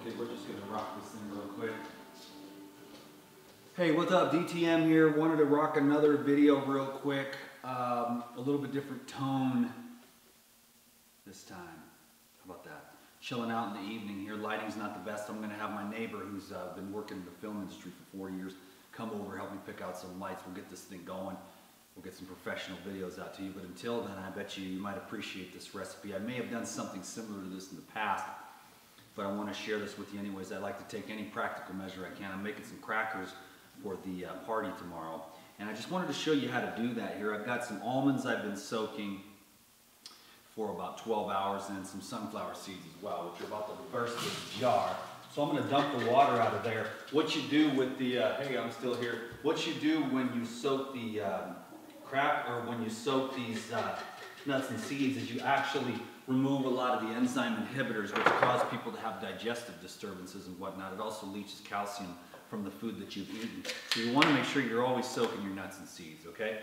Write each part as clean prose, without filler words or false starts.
Okay, we're just gonna rock this thing real quick. Hey, what's up? DTM here. Wanted to rock another video real quick. A little bit different tone this time. How about that? Chilling out in the evening here. Lighting's not the best. I'm gonna have my neighbor who's been working in the film industry for 4 years come over, help me pick out some lights. We'll get this thing going. We'll get some professional videos out to you. But until then, I bet you might appreciate this recipe. I may have done something similar to this in the past, but I want to share this with you anyways. I like to take any practical measure I can. I'm making some crackers for the party tomorrow. And I just wanted to show you how to do that here. I've got some almonds I've been soaking for about 12 hours and then some sunflower seeds as well, which are about to burst this jar. So I'm going to dump the water out of there. What you do with the, hey, I'm still here. What you do when you soak the when you soak these nuts and seeds is you actually remove a lot of the enzyme inhibitors which cause people to have digestive disturbances and whatnot. It also leaches calcium from the food that you've eaten. So you want to make sure you're always soaking your nuts and seeds, okay?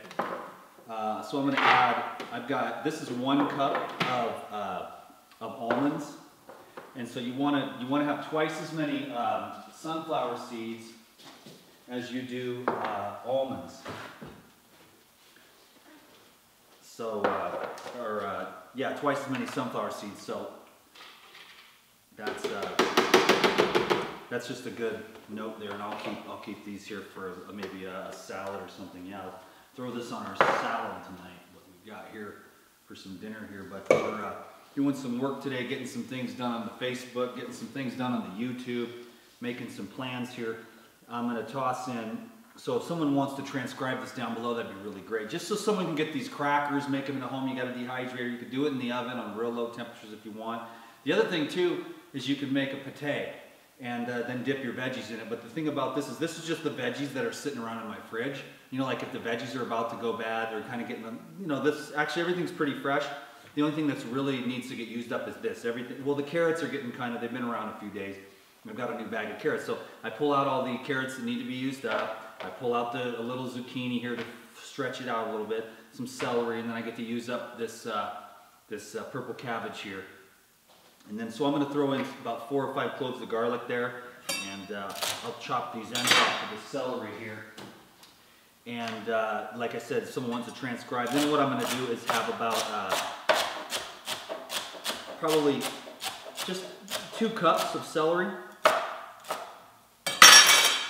So I'm going to add, this is 1 cup of almonds. And so you want to have twice as many sunflower seeds as you do almonds. So, yeah, twice as many sunflower seeds. So that's just a good note there, and I'll keep these here for maybe a salad or something. Yeah, I'll throw this on our salad tonight. What we've got here for some dinner here, but we're doing some work today, getting some things done on the Facebook, getting some things done on the YouTube, making some plans here. I'm going to toss in. So if someone wants to transcribe this down below, that'd be really great. Just so someone can get these crackers, make them at home. You got a dehydrator. You could do it in the oven on real low temperatures if you want. The other thing too is you could make a pate and then dip your veggies in it. But the thing about this is just the veggies that are sitting around in my fridge. You know, like if the veggies are about to go bad, they're kind of getting them. You know, everything's pretty fresh. The only thing that's really needs to get used up is this. Everything. Well, the carrots are getting they've been around a few days. I've got a new bag of carrots, so I pull out all the carrots that need to be used up. I pull out a little zucchini here to stretch it out a little bit, some celery, and then I get to use up this purple cabbage here. And then, so I'm going to throw in about 4 or 5 cloves of garlic there, and I'll chop these ends off of the celery here. And like I said, if someone wants to transcribe, then what I'm going to do is have about probably just 2 cups of celery.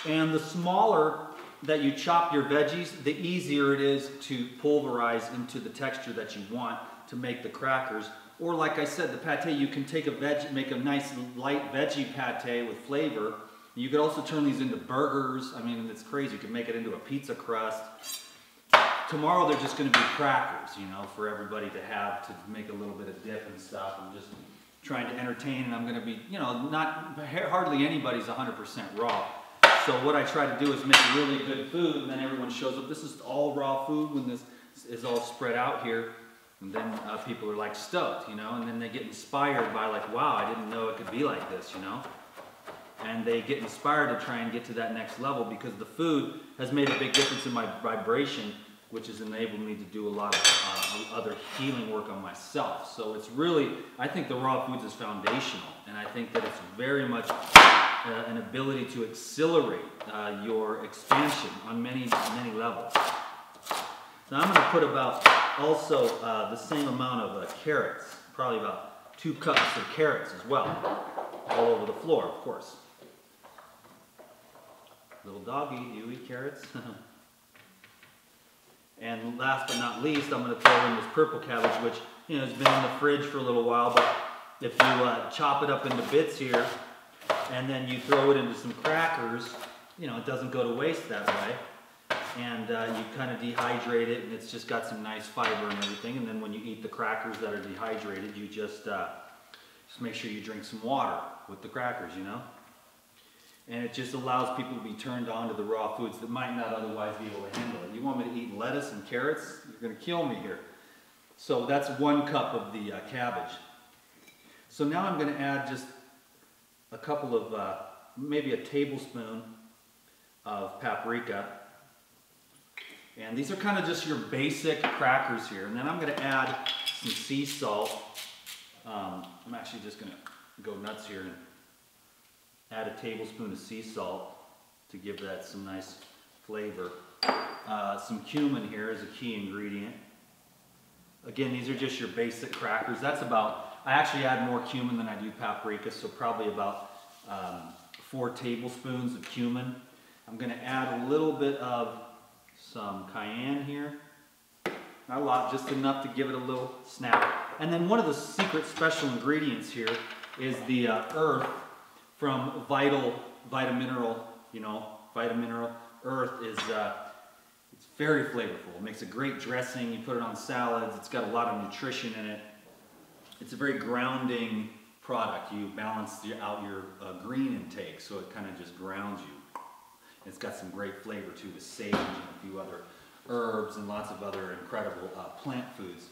And the smaller that you chop your veggies, the easier it is to pulverize into the texture that you want to make the crackers. Or like I said, the pate, you can take make a nice light veggie pate with flavor. You could also turn these into burgers. I mean, it's crazy. You can make it into a pizza crust. Tomorrow they're just going to be crackers, you know, for everybody to have to make a little bit of dip and stuff. I'm just trying to entertain, and I'm going to be, you know, hardly anybody's 100% raw. So what I try to do is make really good food, and then everyone shows up. This is all raw food when this is all spread out here. And then people are like stoked, you know, and then they get inspired by like, wow, I didn't know it could be like this, you know. And they get inspired to try and get to that next level because the food has made a big difference in my vibration, which has enabled me to do a lot of other healing work on myself. So it's really, I think the raw foods is foundational, and I think that it's very much an ability to accelerate your expansion on many levels. Now I'm going to put about also the same amount of carrots, probably about 2 cups of carrots as well, all over the floor, of course. Little doggy, do you eat carrots? And last but not least, I'm going to throw in this purple cabbage, which, you know, has been in the fridge for a little while, but if you chop it up into bits here, and then you throw it into some crackers, you know, it doesn't go to waste that way. And you kind of dehydrate it, and it's just got some nice fiber and everything. And then when you eat the crackers that are dehydrated, you just make sure you drink some water with the crackers, you know. And it just allows people to be turned on to the raw foods that might not otherwise be able to handle it. You want me to eat lettuce and carrots? You're going to kill me here. So that's 1 cup of the cabbage. So now I'm going to add just a couple of, maybe a tablespoon of paprika. And these are kind of just your basic crackers here. And then I'm going to add some sea salt. I'm actually just going to go nuts here and add a tablespoon of sea salt to give that some nice flavor. Some cumin here is a key ingredient. Again, these are just your basic crackers. That's about, I actually add more cumin than I do paprika, so probably about 4 tablespoons of cumin. I'm going to add a little bit of some cayenne here. Not a lot, just enough to give it a little snap. And then one of the secret special ingredients here is the earth from Vitamineral. You know, Vitamineral earth is it's very flavorful. It makes a great dressing. You put it on salads. It's got a lot of nutrition in it. It's a very grounding product. You balance out your green intake, so it kind of just grounds you. It's got some great flavor too, with sage and a few other herbs and lots of other incredible plant foods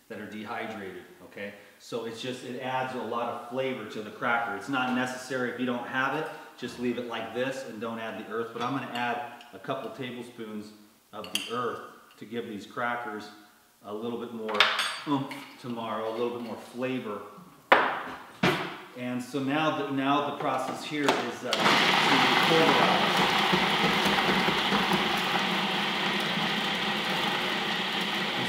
that are dehydrated, okay? So it's just, it adds a lot of flavor to the cracker. It's not necessary if you don't have it, just leave it like this and don't add the earth. But I'm gonna add a couple tablespoons of the earth to give these crackers a little bit more oomph tomorrow, a little bit more flavor. And so now the process here is to pulverize.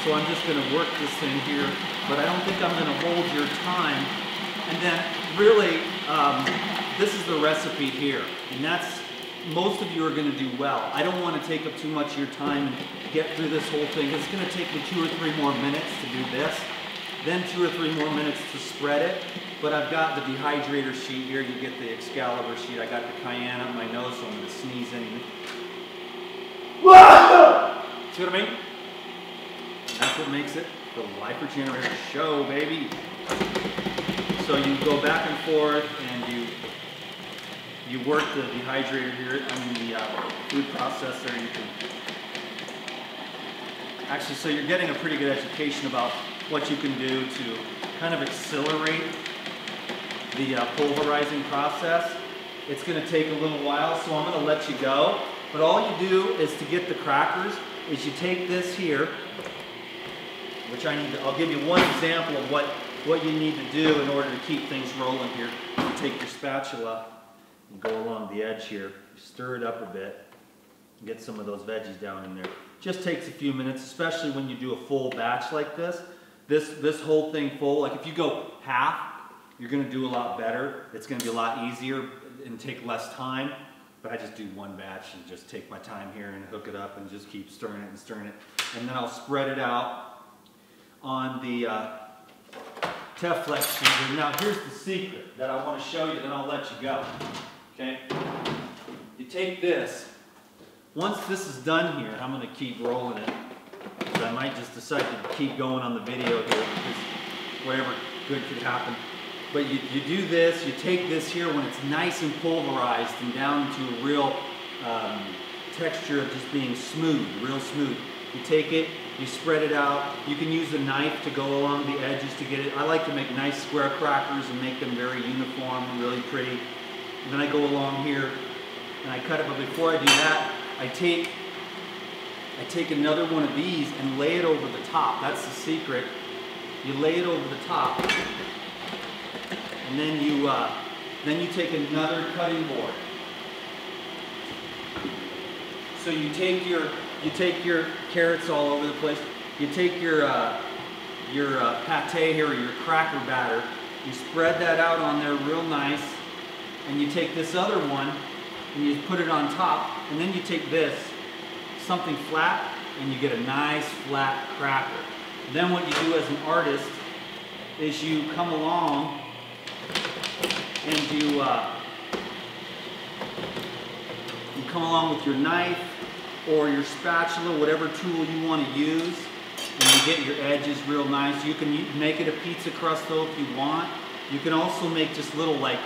So I'm just going to work this thing here, but I don't think I'm going to hold your time. And then really, this is the recipe here. And that's, most of you are going to do well. I don't want to take up too much of your time and get through this whole thing. It's going to take me 2 or 3 more minutes to do this. Then 2 or 3 more minutes to spread it. But I've got the dehydrator sheet here. You get the Excalibur sheet. I got the cayenne up my nose, so I'm going to sneeze anyway. See what I mean? That's what makes it the Life Regenerator Show, baby. So you go back and forth, and you work the dehydrator here. I mean the food processor. You can actually, so you're getting a pretty good education about what you can do to kind of accelerate the pulverizing process. It's going to take a little while, so I'm going to let you go. But all you do is, to get the crackers, is you take this here, which I'll give you one example of what you need to do in order to keep things rolling here. You take your spatula and go along the edge here, you stir it up a bit, and get some of those veggies down in there. Just takes a few minutes, especially when you do a full batch like this. This whole thing full, like if you go half, you're going to do a lot better. It's going to be a lot easier and take less time. But I just do one batch and just take my time here and hook it up and just keep stirring it and stirring it. And then I'll spread it out on the Teflex sheet. Now here's the secret that I want to show you, then I'll let you go. Okay? You take this. Once this is done here, I'm going to keep rolling it. Because I might just decide to keep going on the video here, because whatever good could happen. But you do this, you take this here when it's nice and pulverized and down to a real texture of just being smooth, real smooth. You take it, you spread it out. You can use a knife to go along the edges to get it. I like to make nice square crackers and make them very uniform and really pretty. And then I go along here and I cut it, but before I do that, I take another one of these and lay it over the top. That's the secret. You lay it over the top. And then you take another cutting board. So you take your carrots all over the place. You take your pate here, or your cracker batter. You spread that out on there real nice, and you take this other one and you put it on top. And then you take this, something flat, and you get a nice flat cracker. Then what you do as an artist is you come along and you come along with your knife or your spatula, whatever tool you want to use, and you get your edges real nice. You can make it a pizza crust though if you want. You can also make just little like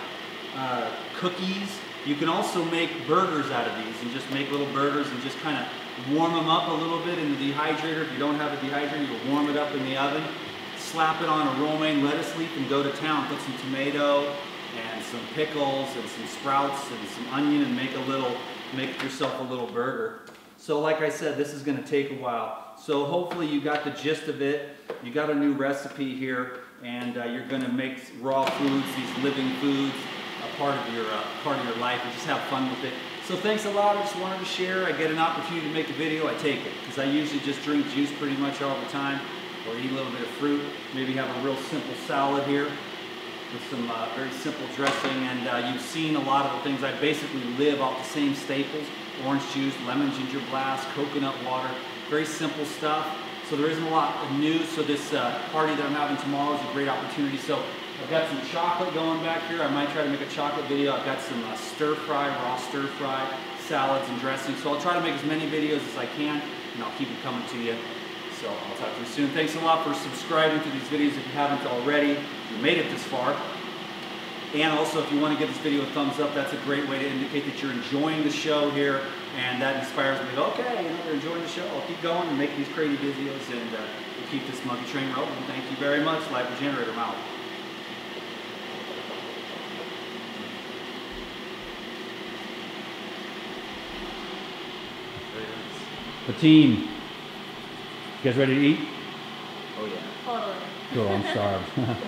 cookies. You can also make burgers out of these and just make little burgers and just kind of warm them up a little bit in the dehydrator. If you don't have a dehydrator, you can warm it up in the oven. Slap it on a romaine lettuce leaf and go to town. Put some tomato and some pickles and some sprouts and some onion and make yourself a little burger. So like I said, this is going to take a while. So hopefully you got the gist of it. You got a new recipe here, and you're going to make raw foods, these living foods, part of your life and just have fun with it. So thanks a lot. I just wanted to share. I get an opportunity to make a video, I take it, because I usually just drink juice pretty much all the time, or eat a little bit of fruit. Maybe have a real simple salad here with some very simple dressing. And you've seen a lot of the things. I basically live off the same staples: orange juice, lemon ginger blast, coconut water. Very simple stuff. So there isn't a lot of news. So this party that I'm having tomorrow is a great opportunity. So I've got some chocolate going back here. I might try to make a chocolate video. I've got some raw stir fry salads and dressing. So I'll try to make as many videos as I can, and I'll keep it coming to you. So I'll talk to you soon. Thanks a lot for subscribing to these videos if you haven't already. You made it this far. And also, if you want to give this video a thumbs up, that's a great way to indicate that you're enjoying the show here, and that inspires me to go, okay, they're enjoying the show. I'll keep going and make these crazy videos, and we'll keep this monkey train rolling. Thank you very much. Live Regenerator, I'm out. The team. You guys ready to eat? Oh yeah. Totally. Cool, I'm starved.